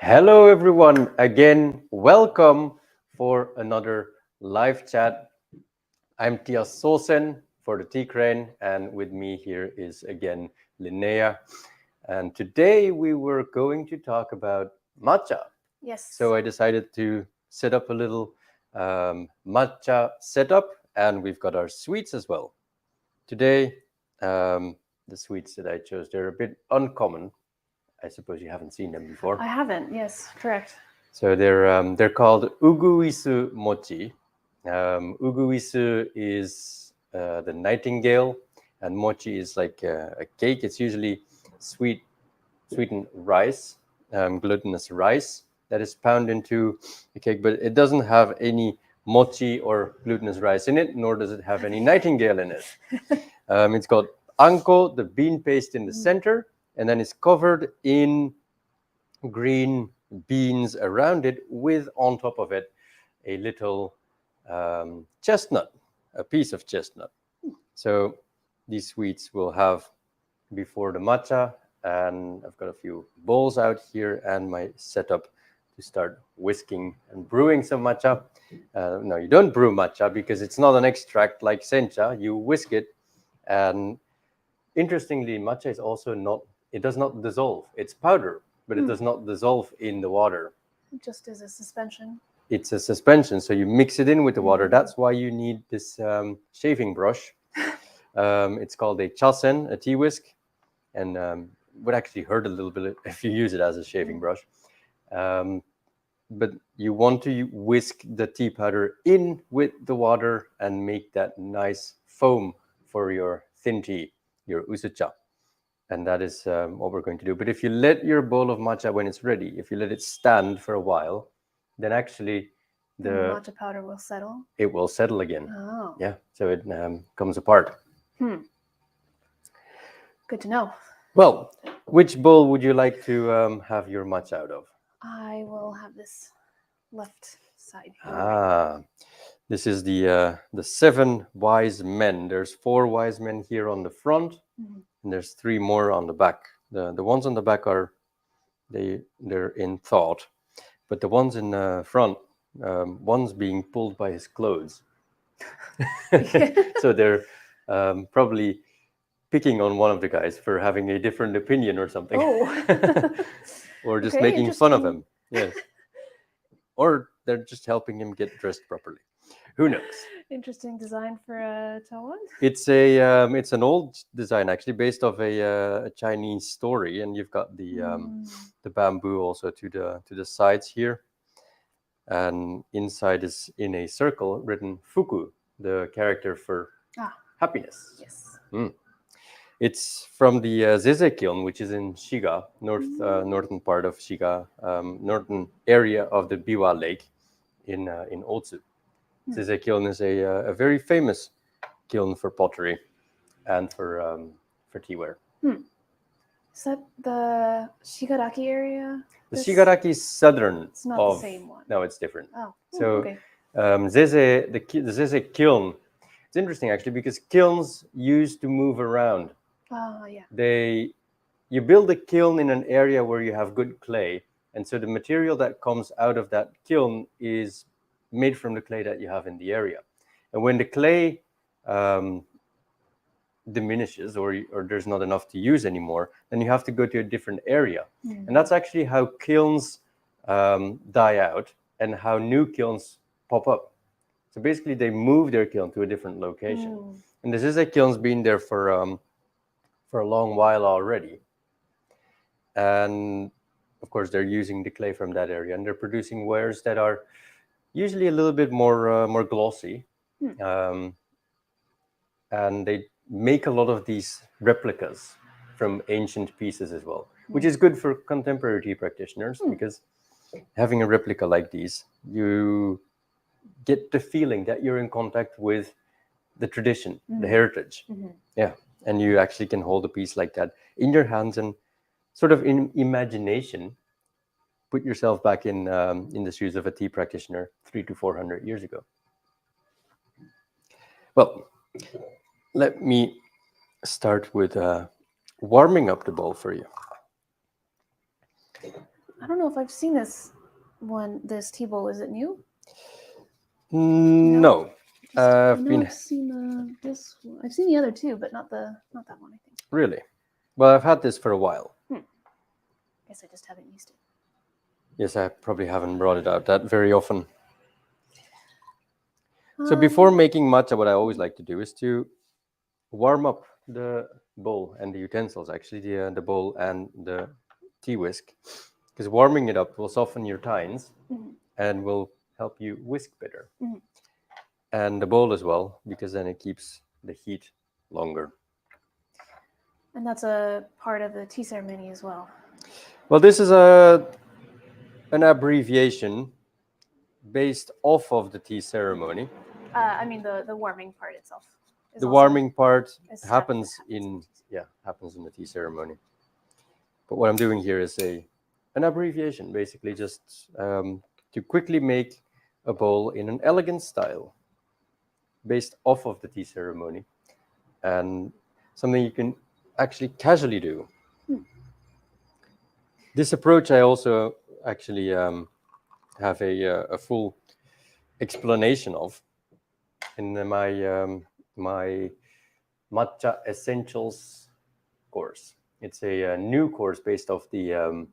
Hello, everyone. Again, welcome for another live chat. I'm Tia Sosen for the Tea Crane, and with me here is again Linnea. And today we were going to talk about matcha. Yes. So I decided to set up a little matcha setup, and we've got our sweets as well. Today, the sweets that I chose, they're a bit uncommon. I suppose you haven't seen them before. I haven't. Yes, correct. So they're called uguisu mochi. Uguisu is the nightingale, and mochi is like a cake. It's usually sweetened rice, glutinous rice that is pounded into a cake, but it doesn't have any mochi or glutinous rice in it, nor does it have any nightingale in it. It's got anko, the bean paste in the center, and then it's covered in green beans around it with on top of it a little chestnut, a piece of chestnut. So these sweets we'll have before the matcha, and I've got a few bowls out here and my setup to start whisking and brewing some matcha. No, you don't brew matcha because it's not an extract like sencha. You whisk it, and interestingly, matcha is also not, it does not dissolve. It's powder, but it does not dissolve in the water. It just is a suspension. It's a suspension, so you mix it in with the water. That's why you need this shaving brush. It's called a chasen, a tea whisk, and would actually hurt a little bit if you use it as a shaving brush. But you want to whisk the tea powder in with the water and make that nice foam for your thin tea, your usucha. And that is what we're going to do. But if you let your bowl of matcha, when it's ready, if you let it stand for a while, then actually The matcha powder will settle. it will settle again. Oh, Yeah, so it comes apart. good to know. Well, which bowl would you like to have your matcha out of? I will have this left side here. Ah, this is the seven wise men. There's four wise men here on the front, and there's three more on the back. The ones on the back are they're in thought, but the ones in the front, one's being pulled by his clothes. So they're probably picking on one of the guys for having a different opinion or something. Oh. Or just Okay, making fun of interesting. him. Yes. Or they're just helping him get dressed properly. Who knows? Interesting design for a towel. It's an old design actually, based off a Chinese story, and you've got the bamboo also to the sides here, and inside is in a circle written fuku, the character for happiness. Yes. It's from the Zeze Kiln, which is in Shiga, northern part of Shiga, northern area of the Biwa Lake in Otsu. Zeze Kiln is a very famous kiln for pottery and for teaware. Is that the Shigaraki area? The Shigaraki is southern. It's not the same one. No, it's different. Oh, So okay. Zeze, the Zeze Kiln, it's interesting actually because kilns used to move around. Oh, yeah. You build a kiln in an area where you have good clay, and so the material that comes out of that kiln is made from the clay that you have in the area. And when the clay diminishes or there's not enough to use anymore, then you have to go to a different area. And that's actually how kilns die out and how new kilns pop up. So basically they move their kiln to a different location. And this is a kiln's been there for a long while already. And of course they're using the clay from that area, and they're producing wares that are usually a little bit more glossy. And they make a lot of these replicas from ancient pieces as well, which is good for contemporary tea practitioners because having a replica like these, you get the feeling that you're in contact with the tradition, the heritage. Yeah, and you actually can hold a piece like that in your hands and sort of in imagination put yourself back in the shoes of a tea practitioner 300 to 400 years ago. Well, let me start with warming up the bowl for you. I don't know if I've seen this tea bowl. Is it new? No. I know I've seen this one. I've seen the other two, but not that one, I think. Really? Well, I've had this for a while. Guess I just haven't used it. Yes, I probably haven't brought it out that very often. So before making matcha, what I always like to do is to warm up the bowl and the utensils, actually, the bowl and the tea whisk. Because warming it up will soften your tines and will help you whisk better. And the bowl as well, because then it keeps the heat longer. And that's a part of the tea ceremony as well. Well, this is an abbreviation based off of the tea ceremony. I mean the warming part itself. The warming part happens in the tea ceremony. But what I'm doing here is an abbreviation, basically just to quickly make a bowl in an elegant style based off of the tea ceremony, and something you can actually casually do. This approach I also actually have a full explanation of in my Matcha Essentials course. It's a new course based off the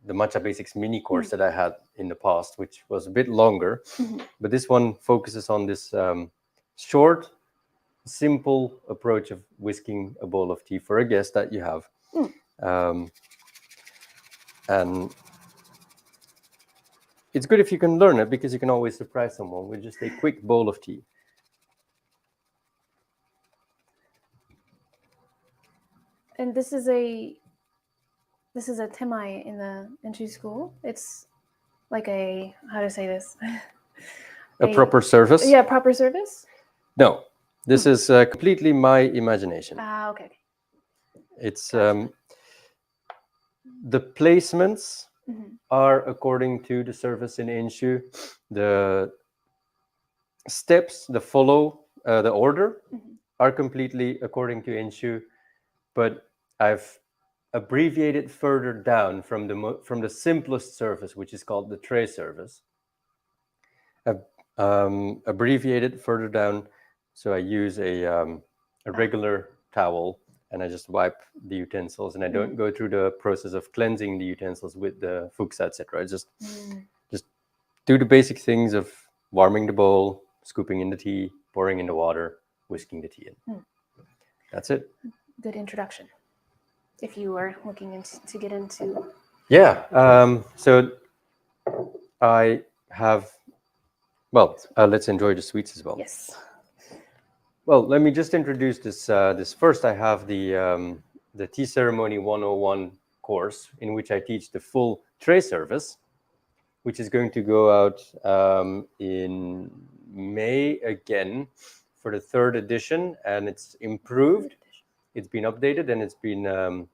Matcha Basics mini course that I had in the past, which was a bit longer. But this one focuses on this short, simple approach of whisking a bowl of tea for a guest that you have. And it's good if you can learn it, because you can always surprise someone with just a quick bowl of tea. And this is a temai in the entry school. It's like how to say this? A proper service? Yeah, proper service? No, this is completely my imagination. Okay. It's the placements are according to the service in Enshu. The steps, the order are completely according to Enshu, but I've abbreviated further down from the simplest service, which is called the tray service. I've abbreviated further down, so I use a regular towel, and I just wipe the utensils, and I don't go through the process of cleansing the utensils with the fuxa, etc. I just do the basic things of warming the bowl, scooping in the tea, pouring in the water, whisking the tea in. That's it. Good introduction. If you were looking to get into... Yeah. So I have... Well, let's enjoy the sweets as well. Yes. Well, let me just introduce this. This first, I have the Tea Ceremony 101 course, in which I teach the full tray service, which is going to go out in May again for the 3rd edition, and it's improved. It's been updated and it's been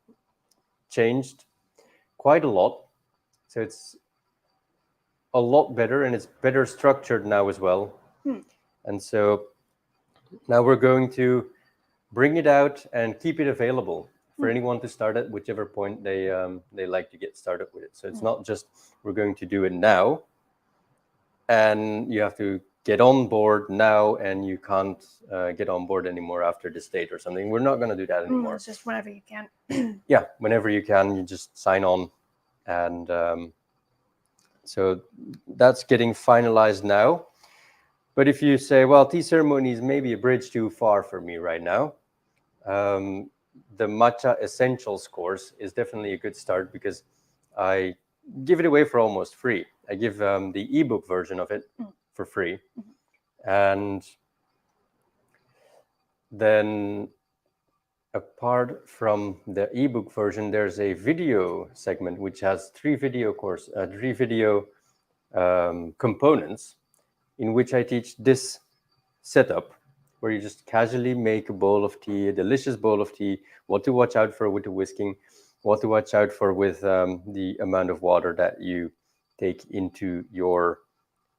changed quite a lot. So it's a lot better, and it's better structured now as well. And so now we're going to bring it out and keep it available for anyone to start at whichever point they like to get started with it. So it's not just we're going to do it now and you have to get on board now and you can't get on board anymore after this date or something. We're not going to do that anymore. It's just whenever you can. Yeah, whenever you can, you just sign on. And so that's getting finalized now. But if you say, well, tea ceremony is maybe a bridge too far for me right now, the Matcha Essentials course is definitely a good start, because I give it away for almost free. I give the ebook version of it for free. And then apart from the ebook version, there's a video segment which has three video components, in which I teach this setup, where you just casually make a bowl of tea, a delicious bowl of tea, what to watch out for with the whisking, what to watch out for with the amount of water that you take into your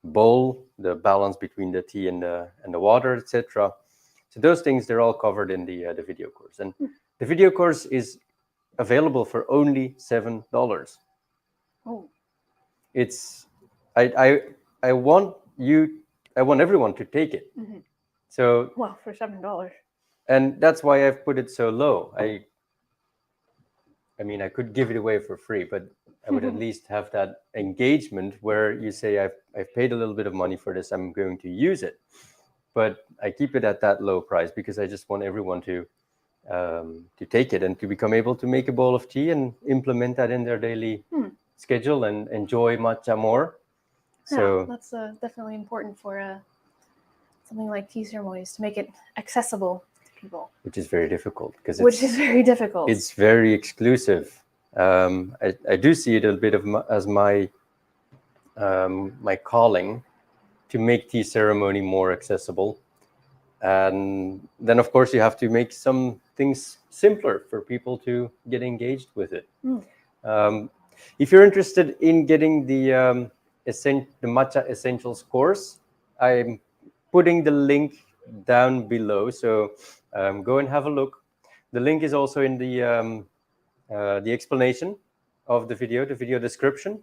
bowl, the balance between the tea and the water, etc. So those things, they're all covered in the video course. And the video course is available for only $7. Oh. It's I want everyone to take it. Mm-hmm. So Well, for $7. And that's why I've put it so low. I mean, I could give it away for free, but I would at least have that engagement where you say, I've paid a little bit of money for this, I'm going to use it. But I keep it at that low price because I just want everyone to take it and to become able to make a bowl of tea and implement that in their daily schedule and enjoy matcha more. So yeah, that's definitely important for something like tea ceremonies, to make it accessible to people. Which is very difficult because is very difficult. It's very exclusive. I do see it a bit as my my calling to make tea ceremony more accessible. And then, of course, you have to make some things simpler for people to get engaged with it. If you're interested in getting the Matcha Essentials course, I'm putting the link down below. So go and have a look. The link is also in the explanation of the video description.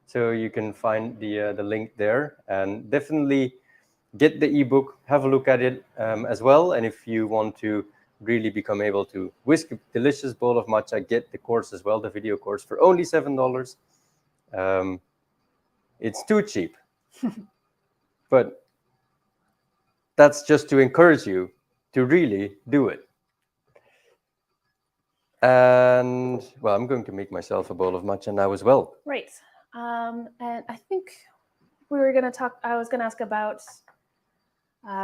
So you can find the link there, and definitely get the ebook, have a look at it as well. And if you want to really become able to whisk a delicious bowl of matcha, get the course as well, the video course, for only $7. It's too cheap. But that's just to encourage you to really do it. And well, I'm going to make myself a bowl of matcha now as well. Right. And I think we were going to talk, I was going to ask about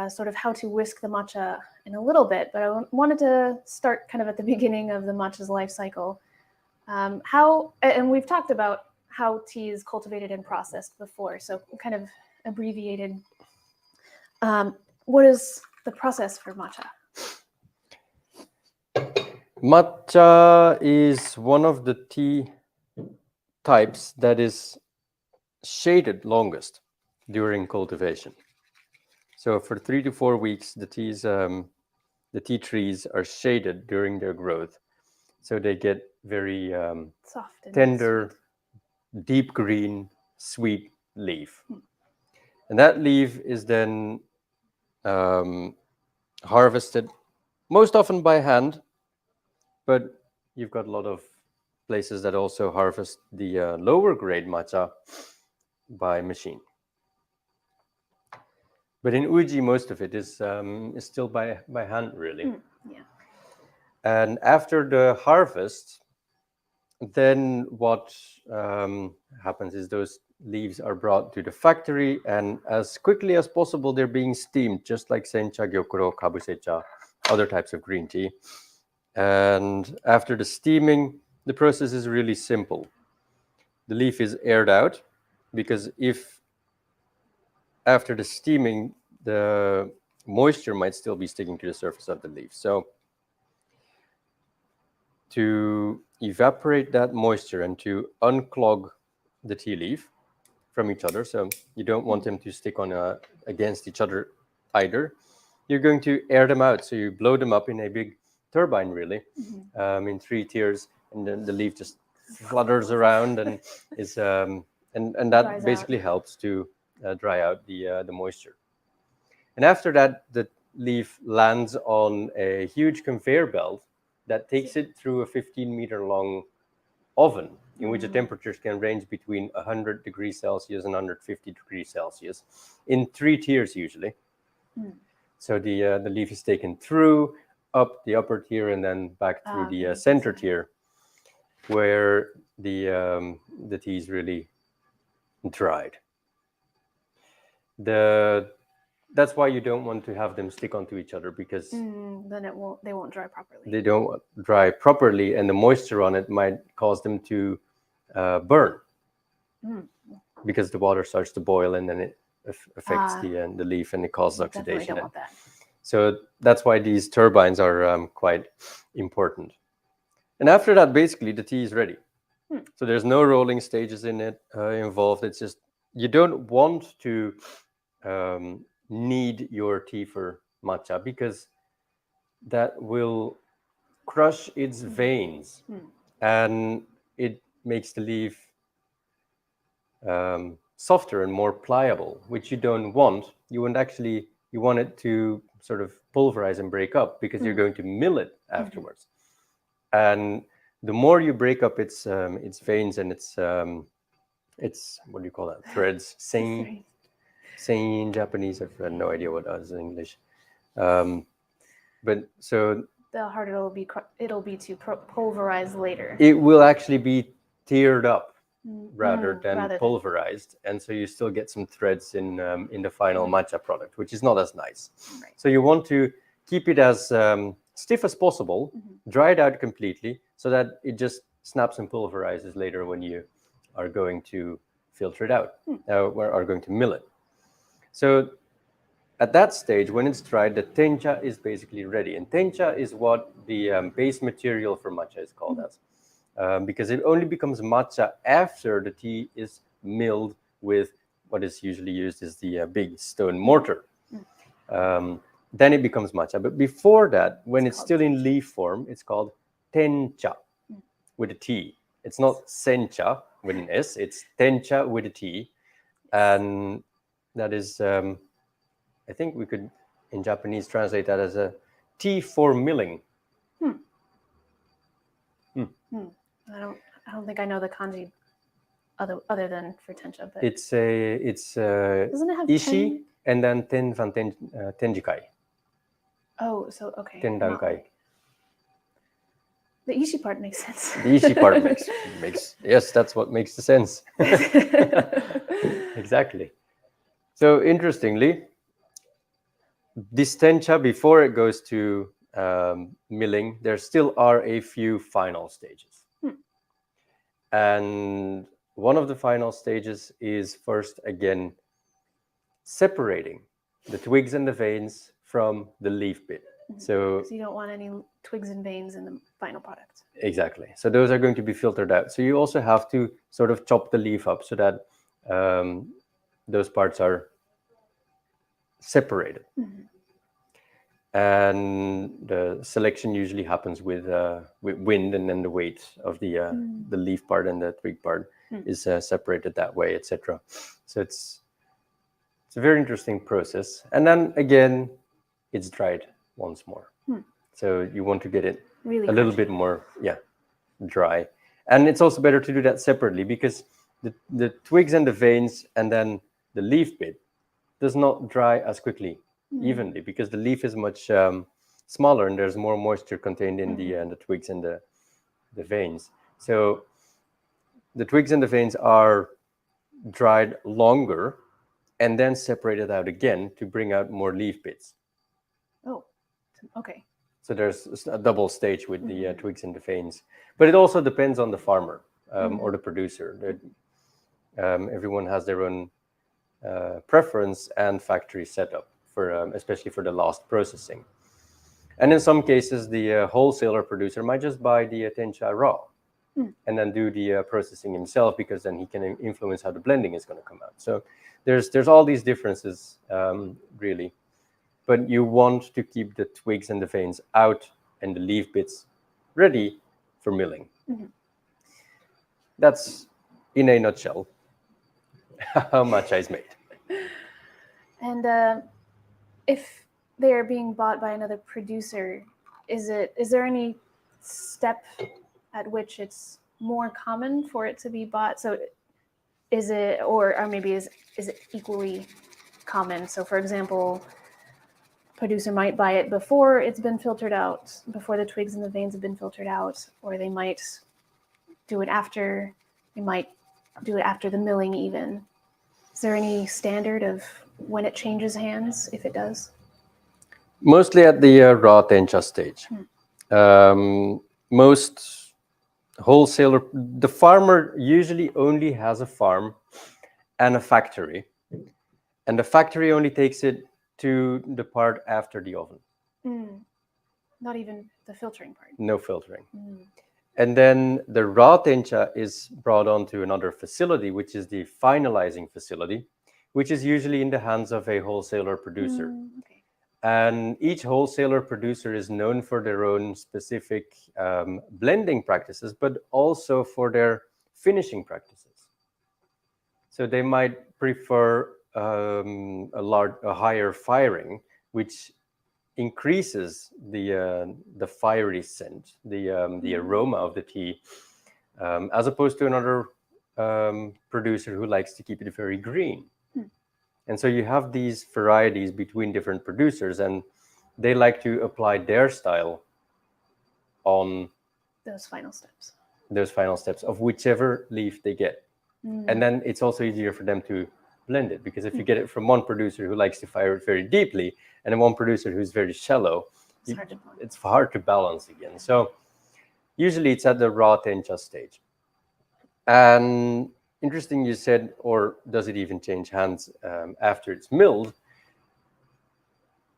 sort of how to whisk the matcha in a little bit, but I wanted to start kind of at the beginning of the matcha's life cycle. And we've talked about how tea is cultivated and processed before, so kind of abbreviated. What is the process for matcha? Matcha is one of the tea types that is shaded longest during cultivation. So for 3 to 4 weeks, the tea trees are shaded during their growth. So they get very soft and tender, sweet, deep green, sweet leaf. And that leaf is then harvested, most often by hand, but you've got a lot of places that also harvest the lower grade matcha by machine. But in Uji, most of it is still by hand, really. Yeah. And after the harvest, then what happens is those leaves are brought to the factory, and as quickly as possible, they're being steamed, just like sencha, gyokuro, kabusecha, other types of green tea. And after the steaming, the process is really simple. The leaf is aired out, because if after the steaming, the moisture might still be sticking to the surface of the leaf. So to evaporate that moisture and to unclog the tea leaf from each other, so you don't want them to stick on against each other either, you're going to air them out. So you blow them up in a big turbine, really, in 3 tiers, and then the leaf just flutters around and is and that Dries basically out. helps to dry out the moisture. And after that, the leaf lands on a huge conveyor belt that takes it through a 15-meter long oven, in which the temperatures can range between 100 degrees Celsius and 150 degrees Celsius, in 3 tiers usually. So the leaf is taken through, up the upper tier, and then back through the center tier, where the tea is really dried. That's why you don't want to have them stick onto each other, because then they won't dry properly. They don't dry properly, and the moisture on it might cause them to burn, because the water starts to boil, and then it affects the leaf, and it causes oxidation. Definitely don't want that. So that's why these turbines are quite important. And after that, basically, the tea is ready. So there's no rolling stages in it involved. It's just, you don't want to knead your tea for matcha, because that will crush its veins, and it makes the leaf softer and more pliable, which you don't want. You want it to sort of pulverize and break up, because you're going to mill it afterwards. And the more you break up its veins and its what do you call that, threads, sein in Japanese. I've no idea what that is in English. But so the harder it'll be to pulverize later. It will actually be teared up rather than pulverized, and so you still get some threads in the final matcha product, which is not as nice. Right. So you want to keep it as stiff as possible, dry it out completely, so that it just snaps and pulverizes later when you are going to filter it out, or are going to mill it. So at that stage, when it's dried, the tencha is basically ready. And tencha is what the base material for matcha is called as, because it only becomes matcha after the tea is milled with what is usually used is the big stone mortar. Then it becomes matcha. But before that, when it's still in leaf form, it's called tencha with a T. It's not sencha with an S, it's tencha with a T. And that is... I think we could, in Japanese, translate that as a tea for milling. I don't think I know the kanji other than for tencha. But it's doesn't it have ishi and then tenjikai. Oh, so okay. Tendankai. The ishi part makes sense. The ishi part makes yes, that's what makes the sense. Exactly. So interestingly, this tencha, before it goes to milling, there still are a few final stages. And one of the final stages is first, again, separating the twigs and the veins from the leaf bit. So you don't want any twigs and veins in the final product. Exactly. So those are going to be filtered out. So you also have to sort of chop the leaf up so that those parts are separated. And the selection usually happens with wind, and then the weight of the leaf part and the twig part is separated that way, etc. So it's a very interesting process. And then again, it's dried once more. So you want to get it really a little bit more, dry. And it's also better to do that separately, because the twigs and the veins and then the leaf bit does not dry as quickly evenly, because the leaf is much smaller and there's more moisture contained in the twigs and the veins. So the twigs and the veins are dried longer and then separated out again to bring out more leaf bits. Oh, okay. So there's a double stage with the twigs and the veins. But it also depends on the farmer or the producer. Everyone has their own preference and factory setup, for especially for the last processing. And in some cases, the wholesaler producer might just buy the tencha raw and then do the processing himself, because then he can influence how the blending is going to come out. So there's all these differences, really. But you want to keep the twigs and the veins out and the leaf bits ready for milling. That's, in a nutshell, how matcha is made. And if they are being bought by another producer, is there any step at which it's more common for it to be bought? So is it, or maybe is it equally common? So for example, producer might buy it before it's been filtered out, before the twigs and the veins have been filtered out, or they might do it after. They might do it after the milling even. Is there any standard of when it changes hands, if it does? Mostly at the raw tencha stage. Most wholesaler, the farmer usually only has a farm and a factory, and the factory only takes it to the part after the oven. Not even the filtering part. No filtering. And then the raw tencha is brought on to another facility, which is the finalizing facility, which is usually in the hands of a wholesaler producer. Okay. And each wholesaler producer is known for their own specific blending practices, but also for their finishing practices. So they might prefer a higher firing, which increases the fiery scent, the aroma of the tea, as opposed to another producer who likes to keep it very green. And so you have these varieties between different producers, and they like to apply their style on Those final steps. Of whichever leaf they get. And then it's also easier for them to blend it, because if you get it from one producer who likes to fire it very deeply and then one producer who's very shallow, it's hard to balance again. So usually it's at the raw tencha stage. And interesting you said, or does it even change hands after it's milled?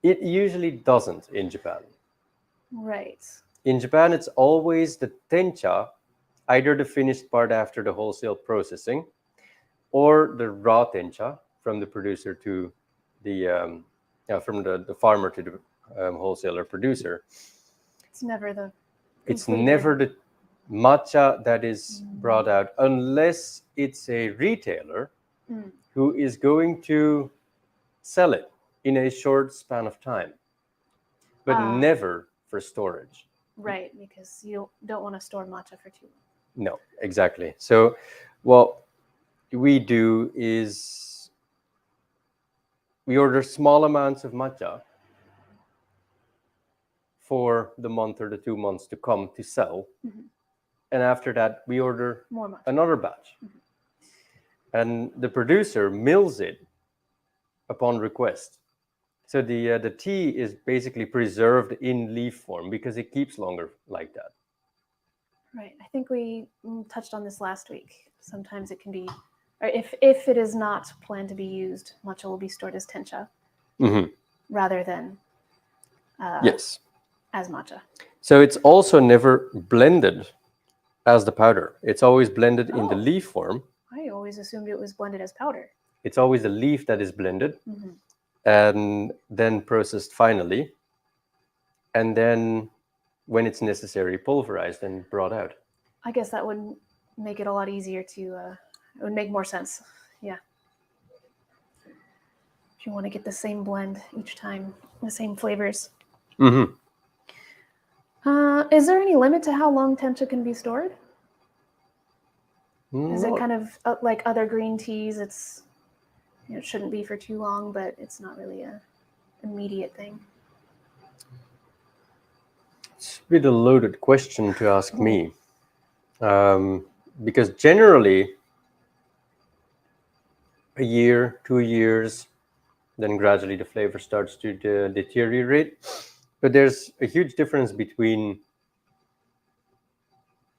It usually doesn't in Japan. Right. In Japan, it's always the tencha, either the finished part after the wholesale processing, or the raw tencha from the producer to from the farmer to the wholesaler producer. It's never the matcha that is brought out, unless it's a retailer who is going to sell it in a short span of time, but never for storage. Right, because you don't want to store matcha for too long. No, exactly. So what we do is we order small amounts of matcha for the month or the 2 months to come to sell. And after that, we order another batch. And the producer mills it upon request. So the tea is basically preserved in leaf form because it keeps longer like that. Right. I think we touched on this last week. Sometimes it can be, or if it is not planned to be used, matcha will be stored as tencha rather than yes, as matcha. So it's also never blended as the powder. It's always blended in the leaf form. I always assumed it was blended as powder. It's always the leaf that is blended and then processed finally. And then when it's necessary, pulverized and brought out. I guess that would make it a lot easier to, it would make more sense. Yeah. If you want to get the same blend each time, the same flavors. Is there any limit to how long tencha can be stored? Is it kind of like other green teas? It's, it shouldn't be for too long, but it's not really a immediate thing. It's a bit a loaded question to ask me, because generally a year, 2 years, then gradually the flavor starts to deteriorate. But there's a huge difference between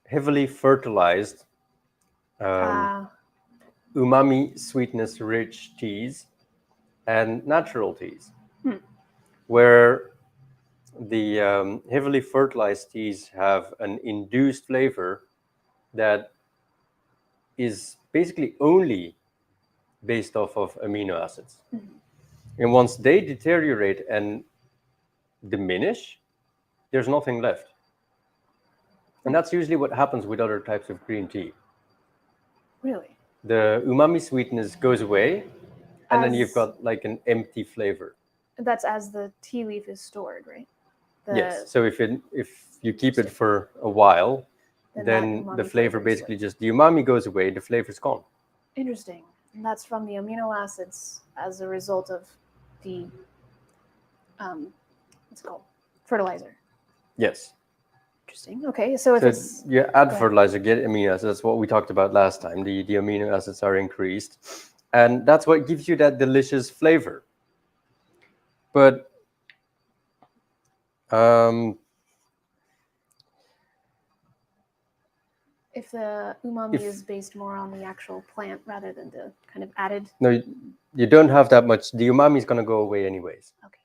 heavily fertilized umami sweetness rich teas and natural teas, where the heavily fertilized teas have an induced flavor that is basically only based off of amino acids. And once they deteriorate and diminish, there's nothing left. And that's usually what happens with other types of green tea. Really? The umami sweetness goes away, and then you've got like an empty flavor. That's as the tea leaf is stored, right? Yes. So if you keep it for a while, then the flavor basically just, the umami goes away, the flavor's gone. Interesting. And that's from the amino acids as a result of the, what's it called? Fertilizer. Yes. Interesting. Okay, so if it's... You add fertilizer, get amino acids. That's what we talked about last time. The amino acids are increased. And that's what gives you that delicious flavor. But if the umami is based more on the actual plant rather than the kind of added... No, you don't have that much. The umami is going to go away anyways. Okay.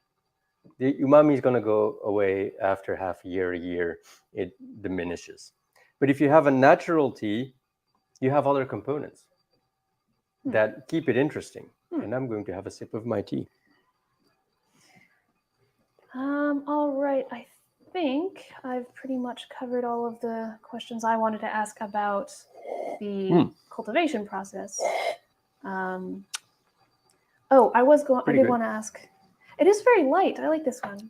The umami is going to go away after half a year. It diminishes. But if you have a natural tea, you have other components that keep it interesting. And I'm going to have a sip of my tea. All right. I think I've pretty much covered all of the questions I wanted to ask about the cultivation process. Oh, I Pretty did good. want to ask. It is very light. I like this one.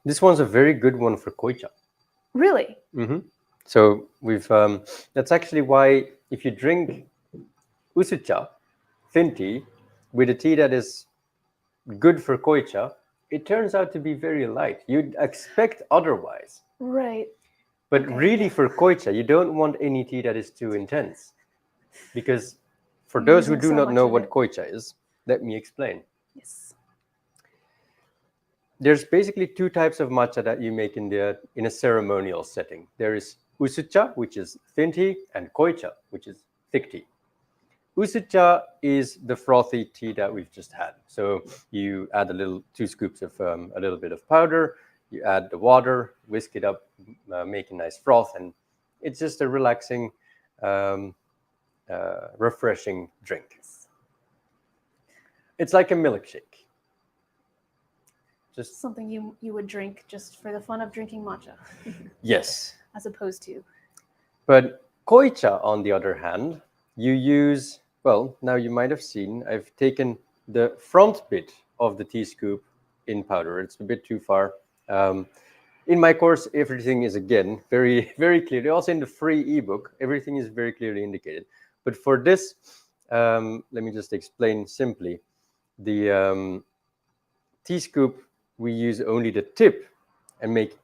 This one's a very good one for koicha. Really? So we've that's actually why if you drink usucha, thin tea, with a tea that is good for koicha, it turns out to be very light. You'd expect otherwise. Right. But Okay, really yeah. for koicha, you don't want any tea that is too intense. Because for You're those who using do so not much know of what it. koicha is, let me explain. Yes. There's basically two types of matcha that you make in a ceremonial setting. There is usucha, which is thin tea, and koicha, which is thick tea. Usucha is the frothy tea that we've just had. So you add 2 scoops of a little bit of powder, you add the water, whisk it up, make a nice froth, and it's just a relaxing, refreshing drink. It's like a milkshake. Just something you would drink just for the fun of drinking matcha. Yes. As opposed to. But koicha, on the other hand, you use, well, now you might have seen, I've taken the front bit of the tea scoop in powder. It's a bit too far. In my course, everything is, again, very, very clearly, also in the free ebook, everything is very clearly indicated. But for this, let me just explain simply. The tea scoop, we use only the tip and make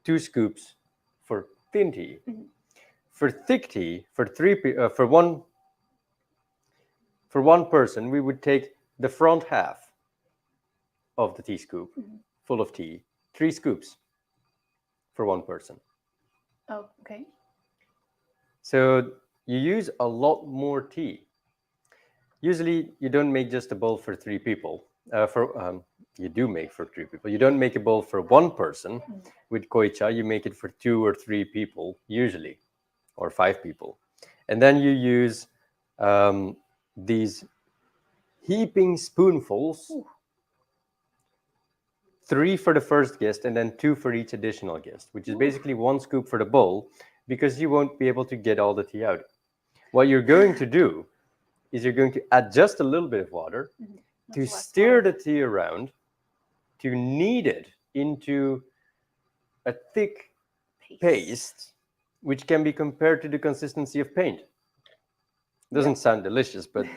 2 scoops for thin tea. For thick tea, for one person, we would take the front half of the tea scoop full of tea, 3 scoops for one person. Oh, okay. So you use a lot more tea. Usually, you don't make just a bowl for 3 people. You do make for 3 people. You don't make a bowl for one person with koicha. You make it for 2 or 3 people usually, or 5 people, and then you use these heaping spoonfuls. 3 for the first guest and then 2 for each additional guest, which is basically 1 scoop for the bowl, because you won't be able to get all the tea out. What you're going to do is you're going to add just a little bit of water to stir the tea around, to knead it into a thick paste, which can be compared to the consistency of paint. Doesn't sound delicious, but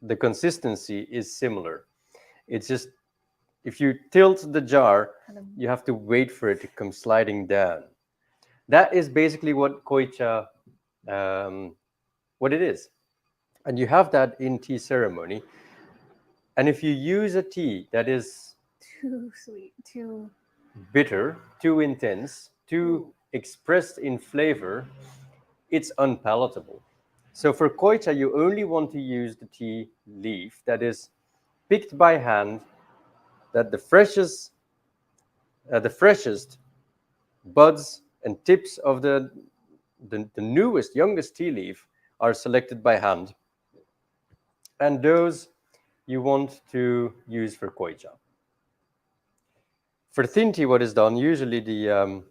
the consistency is similar. It's just, if you tilt the jar, you have to wait for it to come sliding down. That is basically what koicha, what it is. And you have that in tea ceremony. And if you use a tea that is too sweet, too bitter, too intense, too expressed in flavor, it's unpalatable. So for koicha, you only want to use the tea leaf that is picked by hand, that the freshest buds and tips of the newest, youngest tea leaf are selected by hand, and those you want to use for koicha. For thin tea, what is done, usually the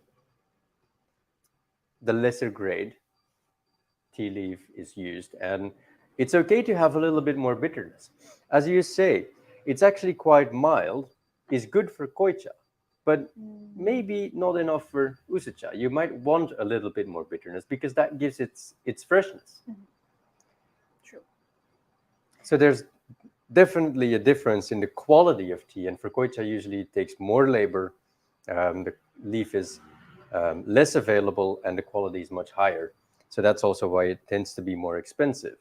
lesser grade tea leaf is used, and it's okay to have a little bit more bitterness. As you say, it's actually quite mild, is good for koicha, but maybe not enough for usucha. You might want a little bit more bitterness because that gives its freshness. True. So there's definitely a difference in the quality of tea, and for koicha usually it takes more labor. The leaf is less available and the quality is much higher. So that's also why it tends to be more expensive.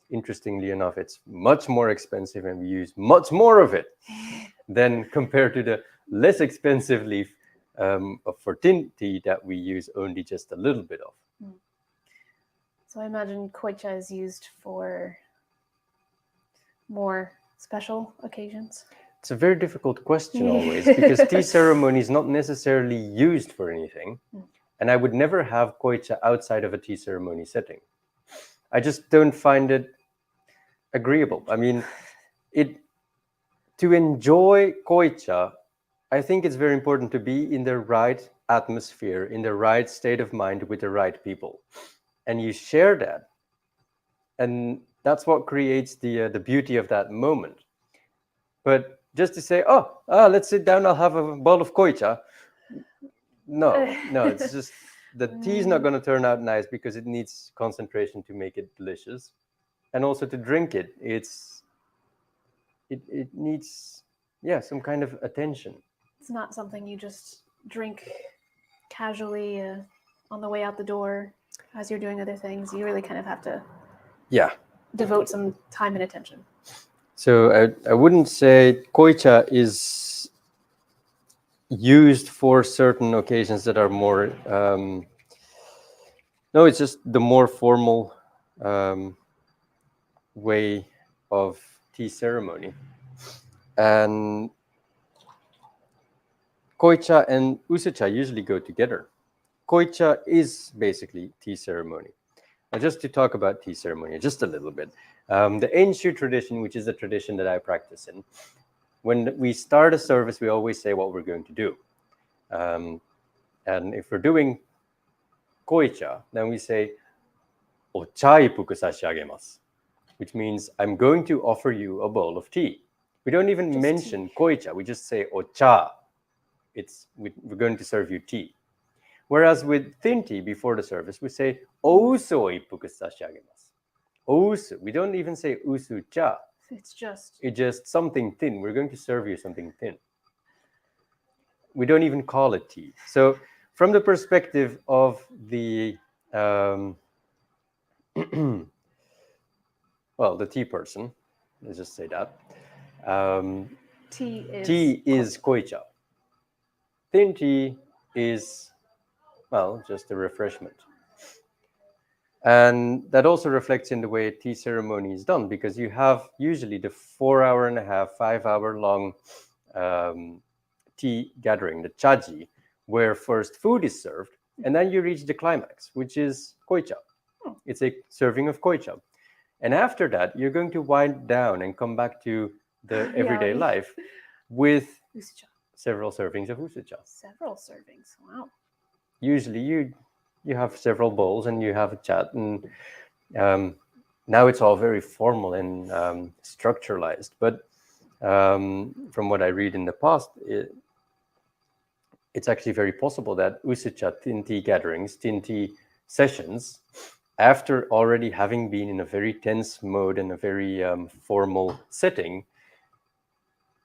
Interestingly enough, it's much more expensive and we use much more of it than compared to the less expensive leaf for thin tea that we use only just a little bit of. So I imagine koicha is used for more special occasions. It's a very difficult question always, because tea ceremony is not necessarily used for anything. And I would never have koicha outside of a tea ceremony setting. I just don't find it agreeable. I mean, to to enjoy koicha, I think it's very important to be in the right atmosphere, in the right state of mind with the right people. And you share that. And that's what creates the beauty of that moment. But just to say, let's sit down, I'll have a bowl of koicha. No, it's just the tea is not going to turn out nice because it needs concentration to make it delicious. And also to drink it, it needs, some kind of attention. It's not something you just drink casually on the way out the door as you're doing other things. You really kind of have to devote some time and attention. So I wouldn't say koicha is used for certain occasions that are more no, it's just the more formal way of tea ceremony. And koicha and usucha usually go together. Koicha is basically tea ceremony. Now, just to talk about tea ceremony just a little bit, the Enshu tradition, which is the tradition that I practice in, when we start a service, we always say what we're going to do. And if we're doing koicha, then we say, ocha ippuku sashiagemasu, which means I'm going to offer you a bowl of tea. We don't even mention koicha, we just say ocha. We're going to serve you tea. Whereas with thin tea before the service, we say ousu o ippuku sashiagemasu. Ousu. We don't even say usu cha. It's just something thin. We're going to serve you something thin. We don't even call it tea. So from the perspective of the the tea person, let's just say that. Tea is koicha. Thin tea is, just a refreshment. And that also reflects in the way a tea ceremony is done, because you have usually the 4.5, 5 hour long tea gathering, the chaji, where first food is served, and then you reach the climax, which is koicha. It's a serving of koicha. And after that, you're going to wind down and come back to the everyday life with usucha. Several servings of usucha. Several servings, wow. Usually you have several bowls and you have a chat, and now it's all very formal and structuralized. But from what I read in the past, it's actually very possible that usucha tin tea gatherings, tin tea sessions, after already having been in a very tense mode and a very formal setting,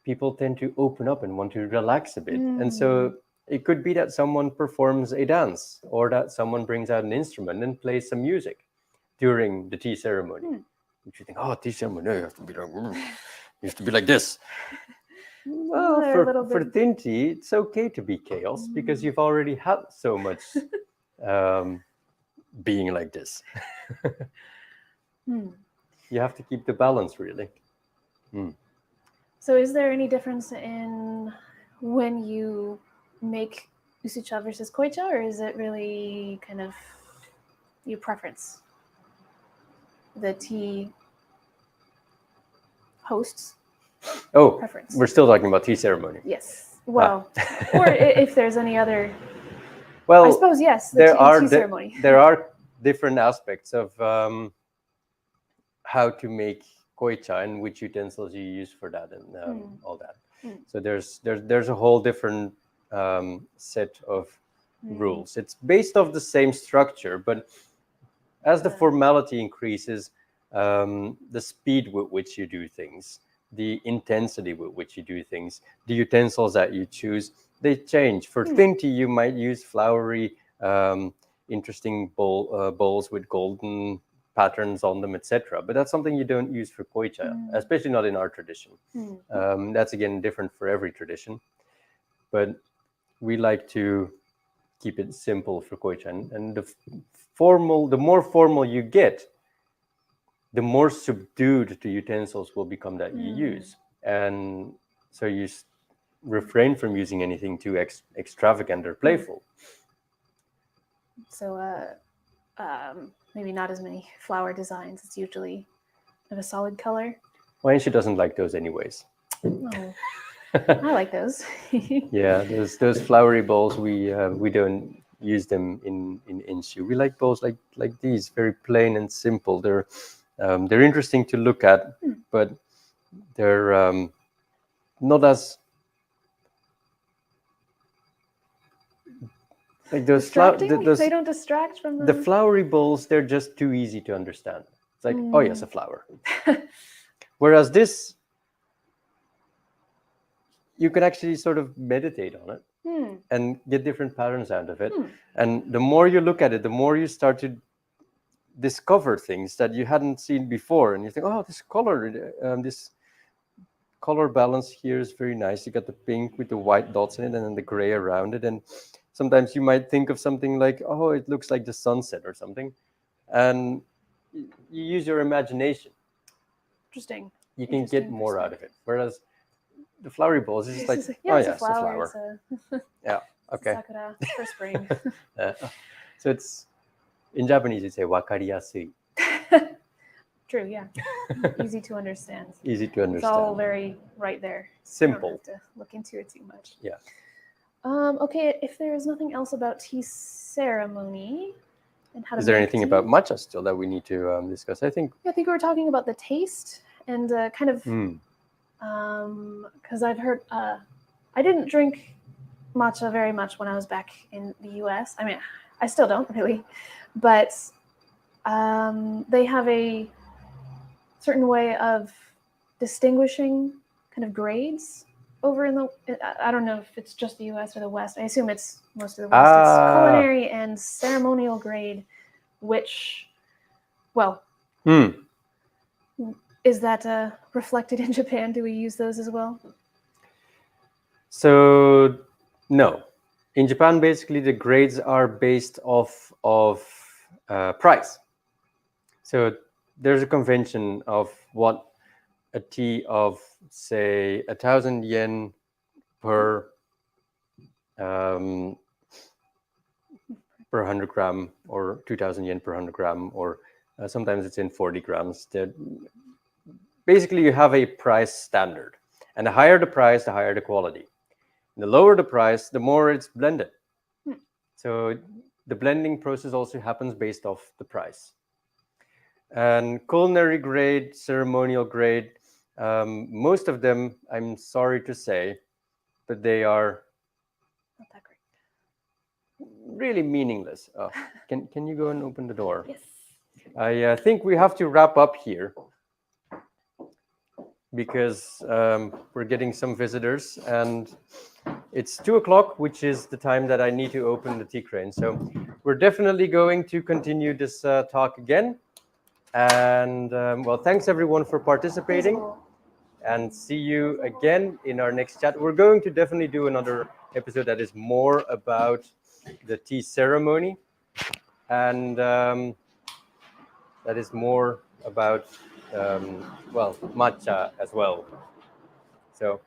people tend to open up and want to relax a bit. And so it could be that someone performs a dance, or that someone brings out an instrument and plays some music during the tea ceremony. Which you think, tea ceremony, you have to be like this. Well, for thin tea, it's okay to be chaos, because you've already had so much being like this. You have to keep the balance, really. So is there any difference in when you make usucha versus koicha, or is it really kind of your preference? The tea hosts preference. We're still talking about tea ceremony. Yes. Well, or if there's any other. Well, I suppose yes. Tea ceremony. There are different aspects of how to make koicha and which utensils you use for that, and all that. So there's a whole different set of rules. It's based off the same structure, but as the formality increases, the speed with which you do things, the intensity with which you do things, the utensils that you choose, they change. For thin tea, you might use flowery, interesting bowls with golden patterns on them, etc. But that's something you don't use for koicha, especially not in our tradition. That's again different for every tradition. But we like to keep it simple for koicha, and the more formal you get, the more subdued the utensils will become that you use. And so you refrain from using anything too extravagant or playful. So maybe not as many flower designs. It's usually of a solid color. Well, she doesn't like those anyways. Oh, I like those. Yeah, those flowery bowls, we don't use them in inshu. We like bowls like these, very plain and simple. They're interesting to look at, but they're not as like those Distracting? They don't distract from the flowery bowls. They're just too easy to understand. It's like, oh yes, a flower. Whereas this, you can actually sort of meditate on it and get different patterns out of it. And the more you look at it, the more you start to discover things that you hadn't seen before. And you think, oh, this color balance here is very nice. You got the pink with the white dots in it and then the gray around it. And sometimes you might think of something like, oh, it looks like the sunset or something. And you use your imagination. Interesting. You can get more out of it. Whereas the flowery balls is just like, yeah, oh it's yeah, a flower. it's a flower. It's Yeah, okay. sakura for spring. So it's, in Japanese, you say wakariyasui. True, yeah. Easy to understand. Easy to understand. It's all very right there. Simple. You don't have to look into it too much. Yeah. Okay, if there is nothing else about tea ceremony and how to Is there make anything tea, about matcha still that we need to discuss? I think we were talking about the taste and kind of because I've heard I didn't drink matcha very much when I was back in the US. I mean, I still don't really, but they have a certain way of distinguishing kind of grades over in the, I don't know if it's just the US or the West. I assume it's most of the West. It's culinary and ceremonial grade, which, well, is that reflected in Japan? Do we use those as well? So, no. In Japan, basically, the grades are based off of price. So there's a convention of what a tea of, say, 1,000 yen per 100 gram, or 2,000 yen per 100 gram, or sometimes it's in 40 grams. Basically, you have a price standard. And the higher the price, the higher the quality. And the lower the price, the more it's blended. So the blending process also happens based off the price. And culinary grade, ceremonial grade, most of them, I'm sorry to say, but they are not that great. Really meaningless. Oh, can you go and open the door? Yes. I think we have to wrap up here because we're getting some visitors and it's 2:00, which is the time that I need to open the tea crane. So we're definitely going to continue this talk again. And well, thanks everyone for participating, and see you again in our next chat. We're going to definitely do another episode that is more about the tea ceremony, and that is more about well, matcha as well. So